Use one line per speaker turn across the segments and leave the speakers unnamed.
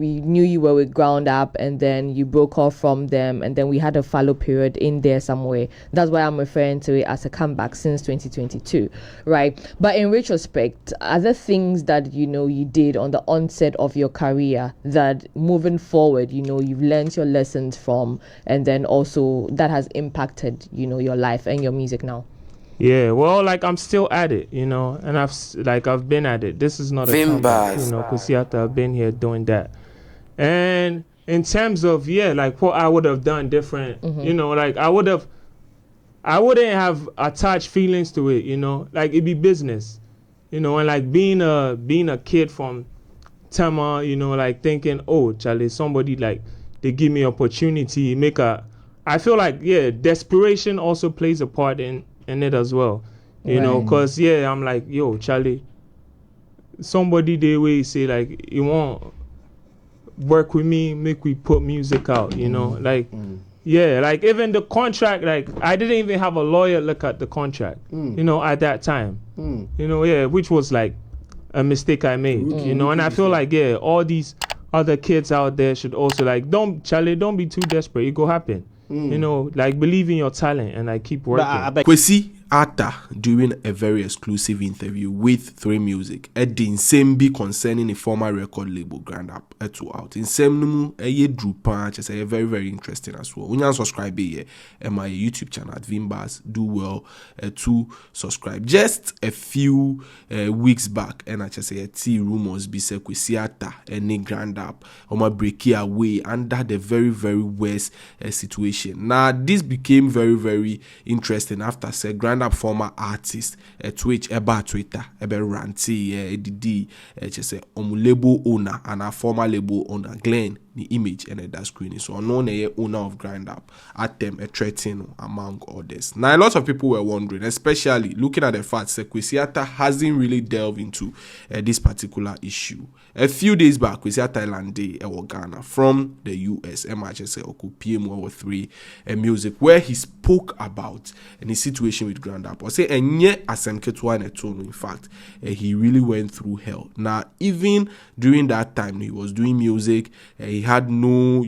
We knew you were with Ground Up, and then you broke off from them, and then we had a fallow period in there somewhere. That's why I'm referring to it as a comeback since 2022, right? But in retrospect, are there things that you did on the onset of your career that moving forward, you've learned your lessons from, and then also that has impacted, your life and your music now?
Yeah, well, like I'm still at it, and I've been at it. This is not a comeback, Kwesi Arthur, I've been here doing that. And in terms of like what I would have done different, like I wouldn't have attached feelings to it, like it'd be business, and like being a kid from Tama, like thinking, oh, Chale, somebody like they give me opportunity, I feel like desperation also plays a part in it as well, because I'm like, yo, Chale, somebody they will say like you want work with me, make we put music out, like like even the contract, like I didn't even have a lawyer look at the contract, at that time, which was like a mistake I made, and I feel like all these other kids out there should also like don't be too desperate. It go happen, like believe in your talent and like keep working.
Kwesi Arthur during a very exclusive interview with 3 Music the same be concerning a former record label Grand Up out in same drew punch very very interesting as well. When you subscribe here my YouTube channel at Vimbas, do well to subscribe. Just a few weeks back and I just say rumors be say Kwesi Arthur and Grand Up break away under the very very worst situation. Now this became very very interesting after say Grand Up former artist Twitch Twitter ranty ADD say label owner and a former label owner Glenn the image and that screen so unknown owner of Grind Up at them a threatening among others. Now a lot of people were wondering, especially looking at the fact that Kwesi Arthur hasn't really delved into this particular issue. A few days back, Kwesi Arthur landed Ghana from the US MHS Oku 3 Music, where he spoke about the situation with Grand Up. Or say in fact he really went through hell. Now even during that time he was doing music, he had no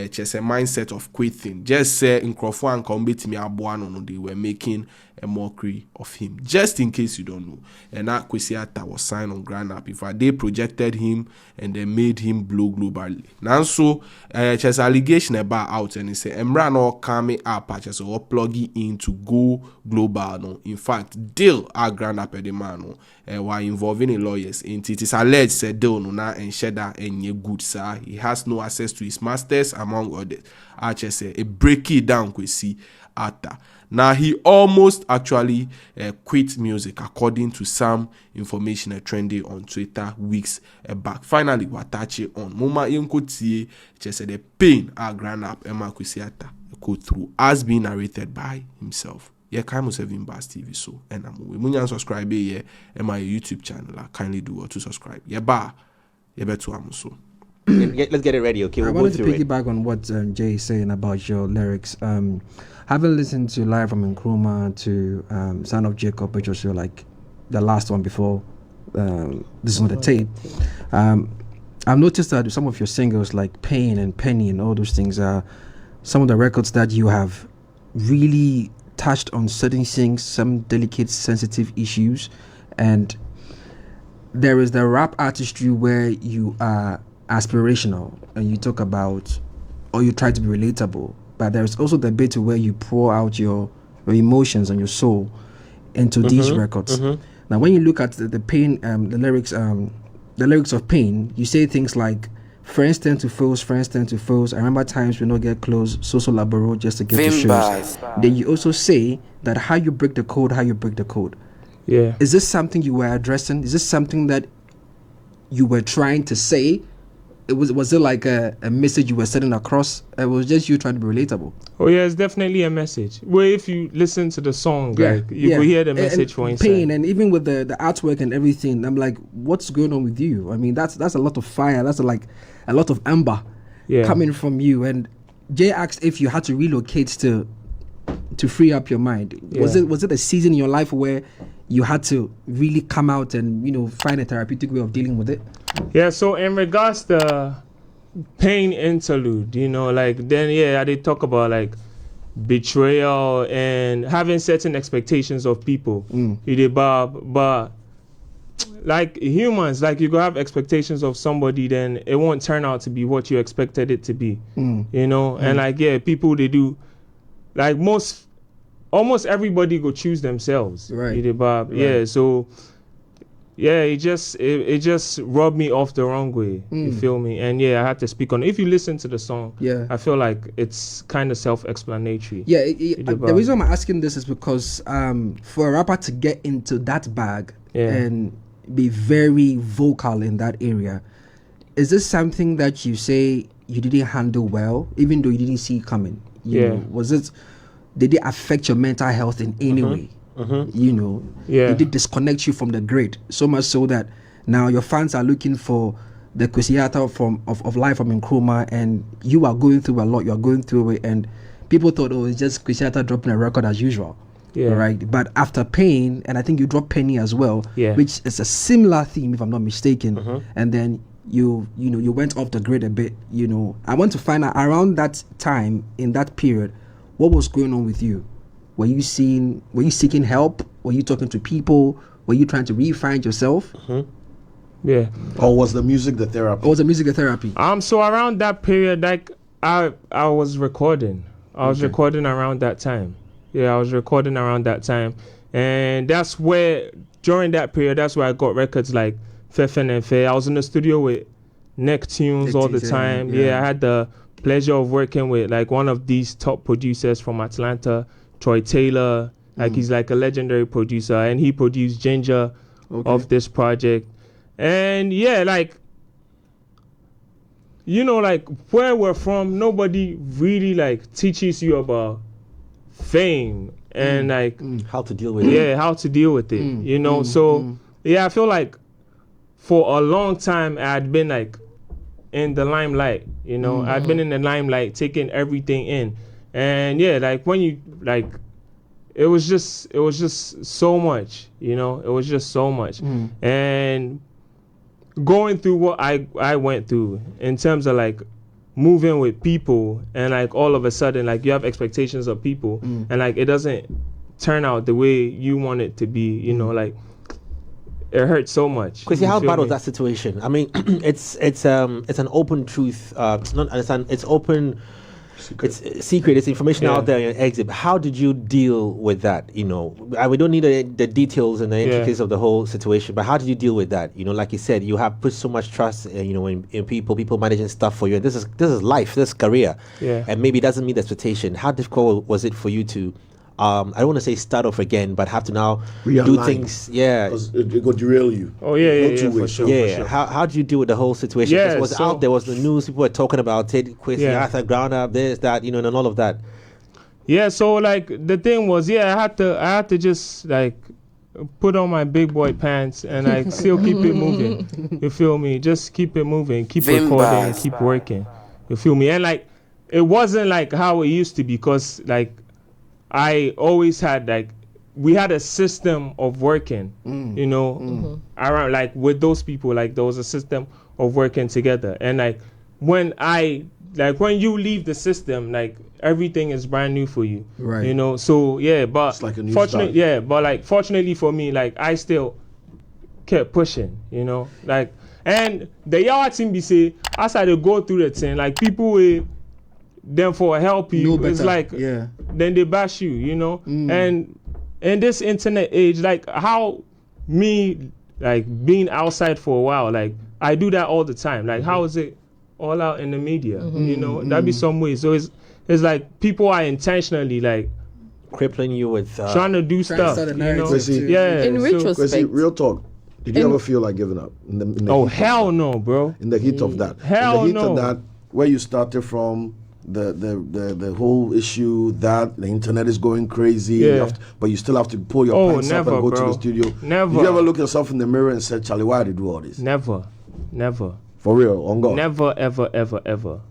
just a mindset of quitting. Just say in Crawford and Combat me abuano, they were making a mockery of him. Just in case you don't know, and that Kwesi Arthur was signed on Grand Up. In fact, they projected him and they made him blow globally. Now so just allegation about out and he said Emra no coming up just or plug it in to go global. No, in fact, deal our Grand Up the man while involving the lawyers. It is alleged said deal no na and shedder and ye good sir. He has no access to his masters among others. I just say a break it down Kwesi Arthur. Now he almost actually quit music according to some information trending on Twitter weeks back. Finally, Watachi on Moma Yenkotie just said the pain our Grand Up Emma Kwesi Arthur go through as being narrated by himself. Yeah, Kaimo 7 Bars TV so and I'm we subscribe here and my YouTube channel. Kindly do or to subscribe. Yeah, better so.
Let's get it ready, okay?
I wanted to piggyback on what Jay is saying about your lyrics. Having listened to Live from Nkrumah to Son of Jacob, which was like the last one before this is on the tape, I've noticed that some of your singles like Pain and Penny and all those things are some of the records that you have really touched on certain things, some delicate, sensitive issues, and there is the rap artistry where you are aspirational and you talk about or you try to be relatable, but there's also the bit where you pour out your emotions and your soul into these records. Now when you look at the Pain the lyrics of Pain, you say things like friends tend to foes. I remember times we not get close, so laboro just to get to shows. Then you also say that how you break the code.
Yeah.
Is this something you were addressing? Is this something that you were trying to say? Was it like a message you were sending across? It was just you trying to be relatable.
Oh yeah, it's definitely a message. Well, if you listen to the song, like you will hear the message for inside.
Pain, and even with the artwork and everything, I'm like, what's going on with you? I mean, that's a lot of fire. That's like a lot of amber coming from you. And Jay asked if you had to relocate to free up your mind. Was it a season in your life where you had to really come out and, you know, find a therapeutic way of dealing with it?
Yeah, so in regards to pain interlude, you know, like then I did talk about like betrayal and having certain expectations of people. You did, but like humans, like you go have expectations of somebody, then it won't turn out to be what you expected it to be. You know, and like people they do, like almost everybody go choose themselves.
Right.
You did, Bob.
Right.
Yeah, so. Yeah, it just rubbed me off the wrong way. You feel me? And I had to speak on it. If you listen to the song, I feel like it's kind of self-explanatory.
Yeah, the reason I'm asking this is because for a rapper to get into that bag and be very vocal in that area, is this something that you say you didn't handle well, even though you didn't see it coming? You know, did it affect your mental health in any way? You know, it did disconnect you from the grid so much so that now your fans are looking for the Kwesi Arthur of life from Nkrumah, and you are going through a lot. You are going through it, and people thought, oh, it's just Kwesi Arthur dropping a record as usual, right? But after Pain, and I think you dropped Penny as well, which is a similar theme, if I'm not mistaken, and then you went off the grid a bit. You know, I want to find out around that time, in that period, what was going on with you. Were you seeking help? Were you talking to people? Were you trying to re-find yourself?
Yeah.
Or was the music the therapy?
So around that period, like I was recording. I was recording around that time. Yeah, I was recording around that time. And that's where, during that period, that's where I got records like Fefe and Fe. I was in the studio with Neck Tunes all the time. Yeah, I had the pleasure of working with like one of these top producers from Atlanta, Troy Taylor. Like he's like a legendary producer, and he produced Ginger of this project. And like, you know, like where we're from, nobody really like teaches you about fame and like
how to deal with it.
Yeah, how to deal with it. You know, so I feel like for a long time I'd been like in the limelight. You know, I'd been in the limelight, taking everything in, and like when you like. It was just so much, you know. It was just so much, and going through what I went through in terms of like moving with people, and like all of a sudden like you have expectations of people, and like it doesn't turn out the way you want it to be, you know. Like it hurts so much.
Kwesi, how bad was that situation? I mean, it's an open truth. It's open. It's secret. It's information out there in exit. How did you deal with that? You know, we don't need the details and the intricacies of the whole situation, but how did you deal with that? You know, like you said, you have put so much trust, you know, in people managing stuff for you. And this is life, this is career, and maybe it doesn't meet the expectation. How difficult was it for you to? I don't want to say start off again, but have to now do things. Yeah,
it could derail you.
Oh yeah, for sure.
Yeah,
for sure.
How did you deal with the whole situation?
Yeah,
it was out there, was the news. People were talking about it. Kwesi Arthur, ground up, this, that, you know, and all of that.
Yeah, so like the thing was, I had to just like put on my big boy pants and like still keep it moving. You feel me? Just keep it moving, keep recording, keep working. You feel me? And like it wasn't like how it used to be, because like I always had like, we had a system of working, you know, around like with those people, like there was a system of working together. And like when you leave the system, like everything is brand new for you,
right?
You know, so but
it's like a new
fortunately for me, like I still kept pushing, you know, like, and the Yawa team be say, as I go through the thing, like people will then for help you, it's like then they bash you, you know. And in this internet age, like how me like being outside for a while, like I do that all the time. Like how is it all out in the media? You know, that'd be some way. So it's like people are intentionally like
crippling you with
trying to do stuff. You know?
In retrospect,
Kwesi, real talk. Did you ever feel like giving up? In the
hell no, bro.
In the heat of that.
Hell
in the heat
no.
of that, where you started from, the whole issue that the internet is going crazy, but you still have to pull your pants up and go to the studio.
Never.
Did you ever look yourself in the mirror and said, Chale, why did you do all this?
Never.
For real, on God?
Never, ever, ever, ever.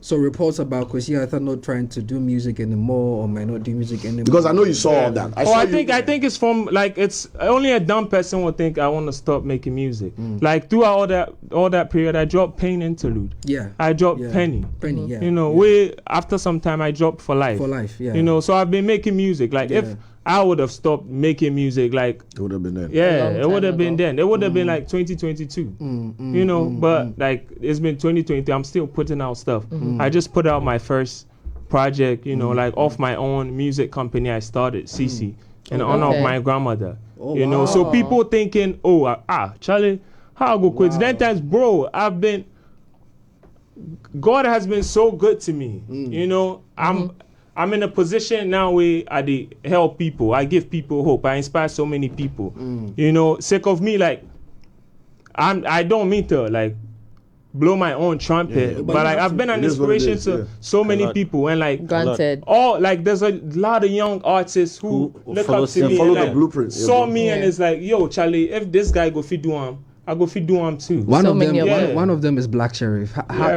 So reports about Kwesi Arthur not trying to do music anymore or might not do music anymore.
Because I know you saw all that.
I think it's from like it's only a dumb person would think I want to stop making music. Like throughout all that period, I dropped Pain Interlude.
Yeah.
I dropped Penny.
Penny, yeah.
You know, after some time I dropped For Life.
For Life, yeah.
You know, so I've been making music. Like if I would have stopped making music, like
it would have been then.
Yeah, it would have been then. It would have been like 2022. You know, but like it's been 2020. I'm still putting out stuff. I just put out my first project, you know, like off my own music company I started, CC, in honor of my grandmother. You know, so people thinking, Chale, how I go quit? Then times, bro, God has been so good to me. You know, I'm in a position now where I help people. I give people hope. I inspire so many people. You know, sake of me, like I don't mean to like blow my own trumpet, but like I've been an inspiration to so many people, and like
granted,
there's a lot of young artists who look up to me,
follow
and,
the blueprint,
saw me, and it's like, yo, Chale, if this guy go fit do I go fit do too.
One of them is Black Sherif.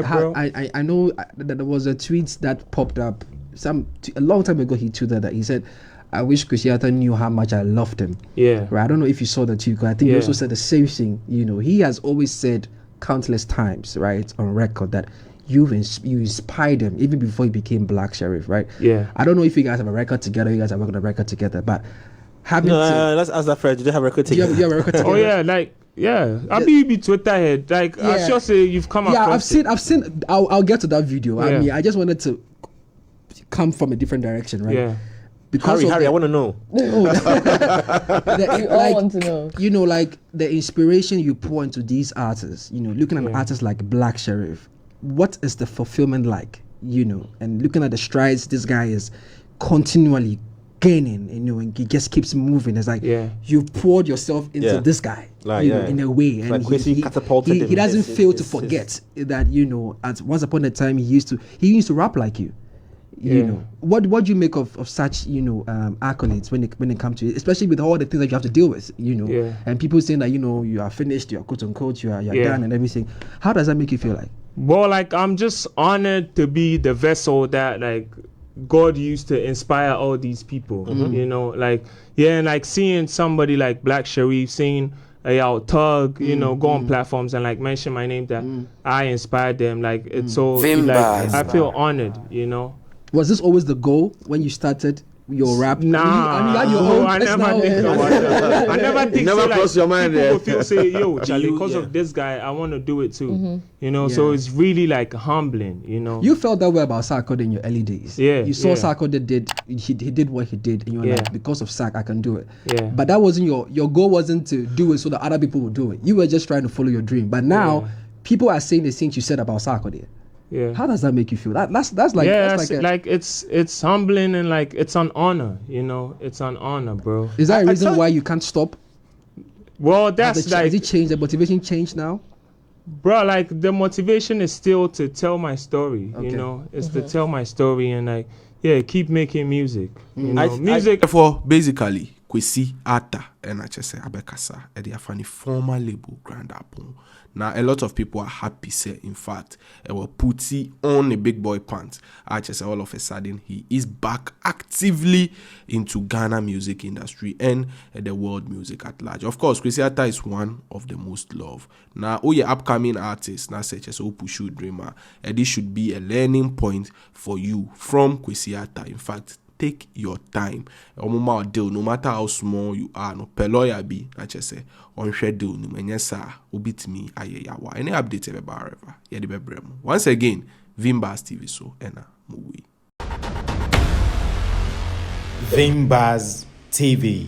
Bro.
I know that there was a tweet that popped up a long time ago. He tweeted that he said, I wish Kwesi Arthur knew how much I loved him.
Yeah.
Right. I don't know if you saw that too. I think he also said the same thing. You know, he has always said countless times, right, on record that you inspired him even before he became Black Sherif, right?
Yeah.
I don't know if you guys have a record together. You guys are working on a record together, but
let's ask that first. Do they have a record together?
You have a record together?
Oh yeah, like. Yeah, I be Twitter head. Like I sure say you've come across.
Yeah, I've seen. I'll get to that video. I mean, I just wanted to come from a different direction, right?
Yeah.
Because Harry, I want to know.
We all want to know.
You know, like the inspiration you pour into these artists. You know, looking at artists like Black Sherif, what is the fulfillment like? You know, and looking at the strides this guy is continually gaining, you know, and he just keeps moving. It's like you've poured yourself into this guy, like, you know, in a way, and
like he
doesn't fail to forget that, you know, at once upon a time he used to rap like you. You know, what do you make of such, you know, accolades when it comes to it, especially with all the things that you have to deal with, you know, and people saying that, you know, you are finished, you are quote unquote, you are done and everything. How does that make you feel like?
Well, like I'm just honored to be the vessel that like God used to inspire all these people, you know, like, and like seeing somebody like Black Sherif, seeing Tug, you know, go on platforms and like mention my name, that I inspired them, like it's so, like, I feel honored, you know.
Was this always the goal when you started your rap?
I never think about that. I never think
never crossed your mind there.
People say, yo, Chale, because of this guy, I want to do it too. You know, so it's really like humbling, you know.
You felt that way about Sarkodie in your early days.
Yeah.
You saw Sarkodie he did what he did, and you were like, because of Sark, I can do it.
Yeah.
But that wasn't your goal, wasn't to do it so that other people would do it. You were just trying to follow your dream. But now, people are saying the things you said about Sarkodie.
Yeah.
How does that make you feel? That's like
it's humbling, and like it's an honor, you know. It's an honor, bro.
Is that a reason why you can't stop?
Well, that's like,
has it changed? The motivation changed now?
Bro, like the motivation is still to tell my story, you know. It's to tell my story and like keep making music. You know, music.
Therefore, basically, Kwesi Arthur and Achese Abekasa at the funny former label Grand Apple. Now, a lot of people are happy, say, in fact, will put on a big boy pants. Achese, all of a sudden, he is back actively into Ghana music industry and the world music at large. Of course, Kwesi Arthur is one of the most loved. Now, upcoming artists, now such as Opushu Dreamer, this should be a learning point for you from Kwesi Arthur. In fact, take your time. No matter how small you are, no peloya be, Achese. On schedule, no menyesa, ubit me ayeyawa. Any update ever bareva. Yedi bebremu. Once again, Vimbas TV so ena movie.
Vimbas TV.